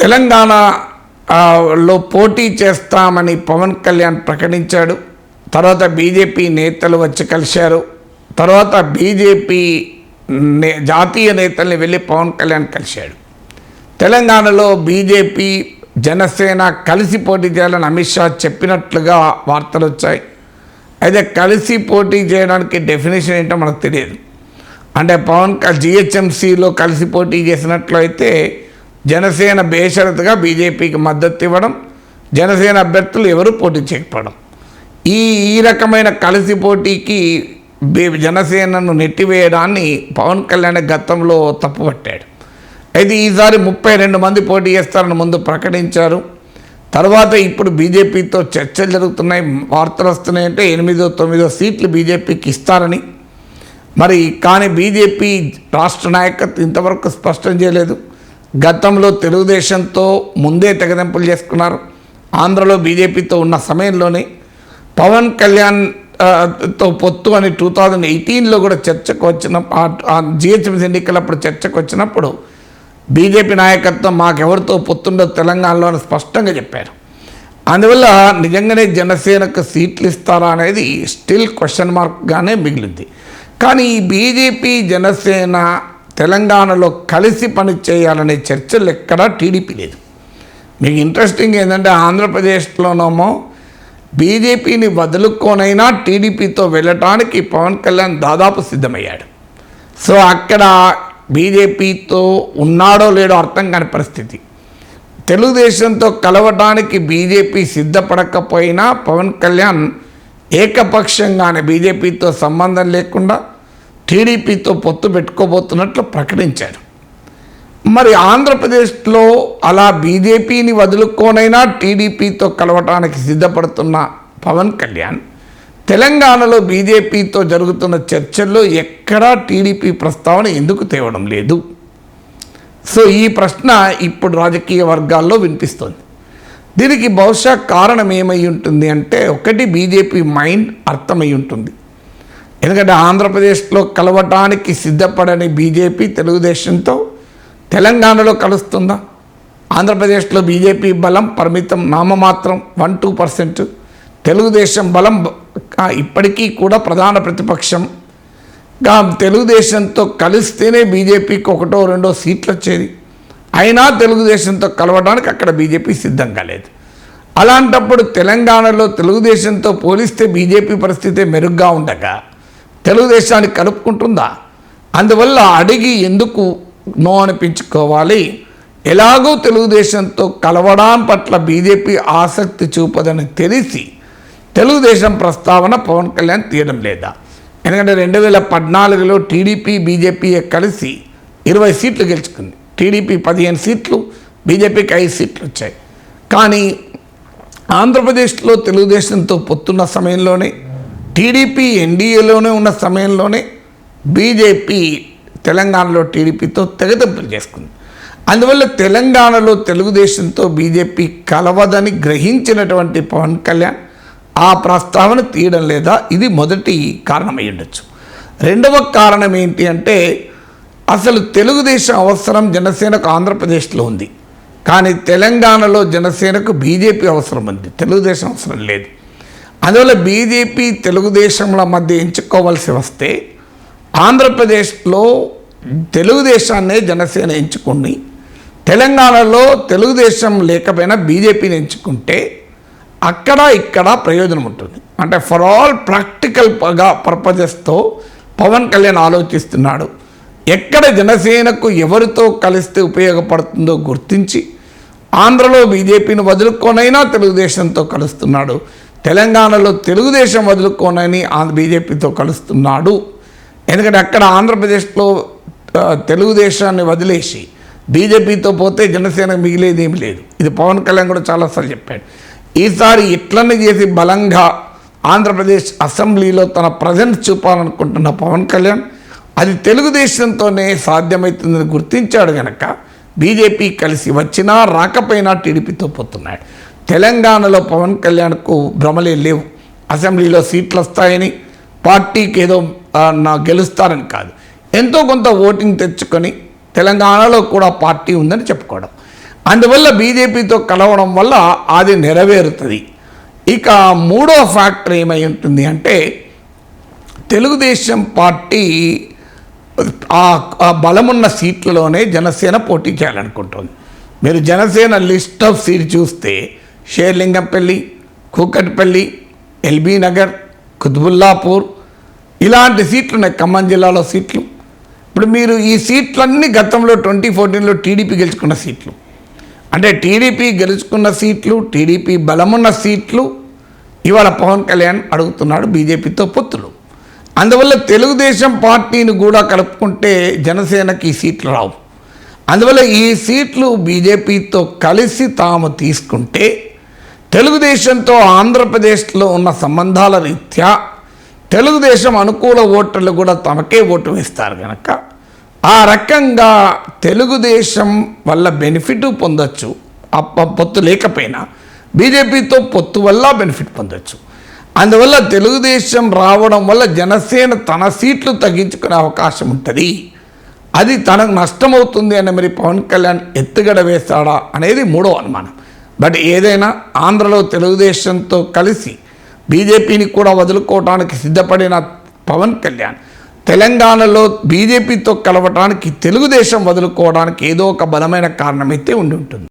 తెలంగాణలో పోటీ చేస్తామని పవన్ కళ్యాణ్ ప్రకటించాడు. తర్వాత బీజేపీ నేతలు వచ్చి కలిశారు. తర్వాత బీజేపీ జాతీయ నేతల్ని వెళ్ళి పవన్ కళ్యాణ్ కలిశాడు. తెలంగాణలో బీజేపీ జనసేన కలిసి పోటీ చేయాలని అమిత్ షా చెప్పినట్లుగా వార్తలు వచ్చాయి. అయితే కలిసి పోటీ చేయడానికి డెఫినేషన్ ఏంటో మనకు తెలియదు. అంటే పవన్ జిహెచ్ఎంసీలో కలిసి పోటీ చేసినట్లయితే జనసేన బేషరతుగా బీజేపీకి మద్దతు ఇవ్వడం, జనసేన అభ్యర్థులు ఎవరు పోటీ చేయకపోవడం, ఈ రకమైన కలిసి పోటీకి జనసేనను నెట్టివేయడాన్ని పవన్ కళ్యాణ్ గతంలో తప్పుపట్టాడు. అయితే ఈసారి 32 మంది పోటీ చేస్తారని ముందు ప్రకటించారు. తర్వాత ఇప్పుడు బీజేపీతో చర్చలు జరుగుతున్నాయి. వార్తలు వస్తున్నాయంటే 8-9 సీట్లు బీజేపీకి ఇస్తారని. మరి కానీ బీజేపీ రాష్ట్ర నాయకత్వం ఇంతవరకు స్పష్టం చేయలేదు. గతంలో తెలుగుదేశంతో ముందే తెగదెంపులు చేసుకున్నారు. ఆంధ్రలో బీజేపీతో ఉన్న సమయంలోనే పవన్ కళ్యాణ్ తో పొత్తు అని 2018లో కూడా చర్చకు వచ్చిన జిహెచ్ఎంసీ ఎన్నికలప్పుడు చర్చకు వచ్చినప్పుడు బీజేపీ నాయకత్వం మాకెవరితో పొత్తుండో తెలంగాణలో స్పష్టంగా చెప్పారు. అందువల్ల నిజంగానే జనసేనకు సీట్లు ఇస్తారా అనేది స్టిల్ క్వశ్చన్ మార్క్గానే మిగిలింది. కానీ ఈ బీజేపీ జనసేన తెలంగాణలో కలిసి పని చేయాలనే చర్చలు ఎక్కడా టీడీపీ లేదు. మీకు ఇంట్రెస్టింగ్ ఏంటంటే ఆంధ్రప్రదేశ్లోనేమో బీజేపీని వదులుకోనైనా టీడీపీతో వెళ్ళటానికి పవన్ కళ్యాణ్ దాదాపు సిద్ధమయ్యాడు. సో అక్కడ బీజేపీతో ఉన్నాడో లేడో అర్థం కాని పరిస్థితి. తెలుగుదేశంతో కలవటానికి బీజేపీ సిద్ధపడకపోయినా పవన్ కళ్యాణ్ ఏకపక్షంగానే బీజేపీతో సంబంధం లేకుండా టీడీపీతో పొత్తు పెట్టుకోబోతున్నట్లు ప్రకటించారు. మరి ఆంధ్రప్రదేశ్లో అలా బీజేపీని వదులుకోనైనా టీడీపీతో కలవటానికి సిద్ధపడుతున్న పవన్ కళ్యాణ్ తెలంగాణలో బీజేపీతో జరుగుతున్న చర్చల్లో ఎక్కడా టీడీపీ ప్రస్తావన ఎందుకు తేవడం లేదు? సో ఈ ప్రశ్న ఇప్పుడు రాజకీయ వర్గాల్లో వినిపిస్తోంది. దీనికి బహుశా కారణం ఏమై ఉంటుంది అంటే, ఒకటి బీజేపీ మైండ్ అర్థమై ఉంటుంది. ఎందుకంటే ఆంధ్రప్రదేశ్లో కలవటానికి సిద్ధపడని బీజేపీ తెలుగుదేశంతో తెలంగాణలో కలుస్తుందా? ఆంధ్రప్రదేశ్లో బీజేపీ బలం పరిమితం, నామమాత్రం 1-2%. తెలుగుదేశం బలం ఇప్పటికీ కూడా ప్రధాన ప్రతిపక్షంగా తెలుగుదేశంతో కలిస్తేనే బీజేపీకి 1-2 సీట్లు వచ్చేది. అయినా తెలుగుదేశంతో కలవడానికి అక్కడ బీజేపీ సిద్ధం కాలేదు. అలాంటప్పుడు తెలంగాణలో తెలుగుదేశంతో పోలిస్తే బీజేపీ పరిస్థితి మెరుగ్గా ఉండగా తెలుగుదేశాన్ని కలుపుకుంటుందా? అందువల్ల అడిగి ఎందుకు నో అనిపించుకోవాలి? ఎలాగో తెలుగుదేశంతో కలవడం పట్ల బీజేపీ ఆసక్తి చూపదని తెలిసి తెలుగుదేశం ప్రస్తావన పవన్ కళ్యాణ్ తీయడం లేదా? ఎందుకంటే 2014లో టీడీపీ బీజేపీ కలిసి 20 సీట్లు గెలుచుకుంది. టీడీపీ 15 సీట్లు, బీజేపీకి 5 సీట్లు వచ్చాయి. కానీ ఆంధ్రప్రదేశ్లో తెలుగుదేశంతో పొత్తున్న సమయంలోనే, టీడీపీ ఎన్డీఏలోనే ఉన్న సమయంలోనే బీజేపీ తెలంగాణలో టీడీపీతో తెగదెంపులు చేసుకుంది. అందువల్ల తెలంగాణలో తెలుగుదేశంతో బీజేపీ కలవదని గ్రహించినటువంటి పవన్ కళ్యాణ్ ఆ ప్రస్తావన తీయడం లేదా? ఇది మొదటి కారణమై ఉండొచ్చు. రెండవ కారణం ఏంటి అంటే, అసలు తెలుగుదేశం అవసరం జనసేనకు ఆంధ్రప్రదేశ్లో ఉంది, కానీ తెలంగాణలో జనసేనకు బీజేపీ అవసరం ఉంది, తెలుగుదేశం అవసరం లేదు. అందువల్ల బీజేపీ తెలుగుదేశంల మధ్య ఎంచుకోవాల్సి వస్తే ఆంధ్రప్రదేశ్లో తెలుగుదేశాన్నే జనసేన ఎంచుకుని తెలంగాణలో తెలుగుదేశం లేకపోయినా బీజేపీని ఎంచుకుంటే అక్కడ ఇక్కడ ప్రయోజనం ఉంటుంది. అంటే ఫర్ ఆల్ ప్రాక్టికల్ పర్పజెస్తో పవన్ కళ్యాణ్ ఆలోచిస్తున్నాడు. ఎక్కడ జనసేనకు ఎవరితో కలిస్తే ఉపయోగపడుతుందో గుర్తించి ఆంధ్రలో బీజేపీని వదులుకోనైనా తెలుగుదేశంతో కలుస్తున్నాడు, తెలంగాణలో తెలుగుదేశం వదులుకోనని బీజేపీతో కలుస్తున్నాడు. ఎందుకంటే అక్కడ ఆంధ్రప్రదేశ్లో తెలుగుదేశాన్ని వదిలేసి బీజేపీతో పోతే జనసేనకు మిగిలేది ఏమి లేదు. ఇది పవన్ కళ్యాణ్ కూడా చాలాసార్లు చెప్పాడు. ఈసారి ఇట్లనే చేసి బలంగా ఆంధ్రప్రదేశ్ అసెంబ్లీలో తన ప్రజెన్స్ చూపాలనుకుంటున్న పవన్ కళ్యాణ్ అది తెలుగుదేశంతోనే సాధ్యమవుతుందని గుర్తించాడు కనుక బీజేపీ కలిసి వచ్చినా రాకపోయినా టీడీపీతో పోతున్నాడు. తెలంగాణలో పవన్ కళ్యాణ్కు భ్రమలే లేవు. అసెంబ్లీలో సీట్లు వస్తాయని, పార్టీకి ఏదో గెలుస్తారని కాదు, ఎంతో కొంత ఓటింగ్ తెచ్చుకొని తెలంగాణలో కూడా పార్టీ ఉందని చెప్పుకోవడం. అందువల్ల బీజేపీతో కలవడం వల్ల అది నెరవేరుతుంది. ఇక మూడో ఫ్యాక్టర్ ఏమై ఉంటుంది అంటే తెలుగుదేశం పార్టీ ఆ బలమున్న సీట్లలోనే జనసేన పోటీ చేయాలనుకుంటుంది. మీరు జనసేన లిస్ట్ ఆఫ్ సీట్ చూస్తే షేర్లింగంపల్లి, కూకట్పల్లి, ఎల్బీ నగర్, కుతుబుల్లాపూర్ ఇలాంటి సీట్లు ఉన్నాయి. ఖమ్మం జిల్లాలో సీట్లు. ఇప్పుడు మీరు ఈ సీట్లన్నీ గతంలో 2014లో టీడీపీ గెలుచుకున్న సీట్లు. అంటే టీడీపీ గెలుచుకున్న సీట్లు, టీడీపీ బలమున్న సీట్లు ఇవాళ పవన్ కళ్యాణ్ అడుగుతున్నాడు బీజేపీతో పొత్తులు. అందువల్ల తెలుగుదేశం పార్టీని కూడా కలుపుకుంటే జనసేనకి ఈ సీట్లు రావు. అందువల్ల ఈ సీట్లు బీజేపీతో కలిసి తాము తీసుకుంటే తెలుగుదేశంతో ఆంధ్రప్రదేశ్లో ఉన్న సంబంధాల రీత్యా తెలుగుదేశం అనుకూల ఓటర్లు కూడా తమకే ఓటు వేస్తారు కనుక ఆ రకంగా తెలుగుదేశం వల్ల బెనిఫిట్ పొందొచ్చు. పొత్తు లేకపోయినా బీజేపీతో పొత్తు వల్ల బెనిఫిట్ పొందొచ్చు. అందువల్ల తెలుగుదేశం రావడం వల్ల జనసేన తన సీట్లు తగ్గించుకునే అవకాశం ఉంటుంది. అది తనకు నష్టమవుతుంది అని మరి పవన్ కళ్యాణ్ ఎత్తుగడ వేస్తాడా అనేది మూడో అనుమానం. బట్ ఏదైనా ఆంధ్రలో తెలుగుదేశంతో కలిసి బీజేపీని కూడా వదులుకోవడానికి సిద్ధపడిన పవన్ కళ్యాణ్ తెలంగాణలో బీజేపీతో కలవటానికి తెలుగుదేశం వదులుకోవడానికి ఏదో ఒక బలమైన కారణమైతే ఉండి ఉంటుంది.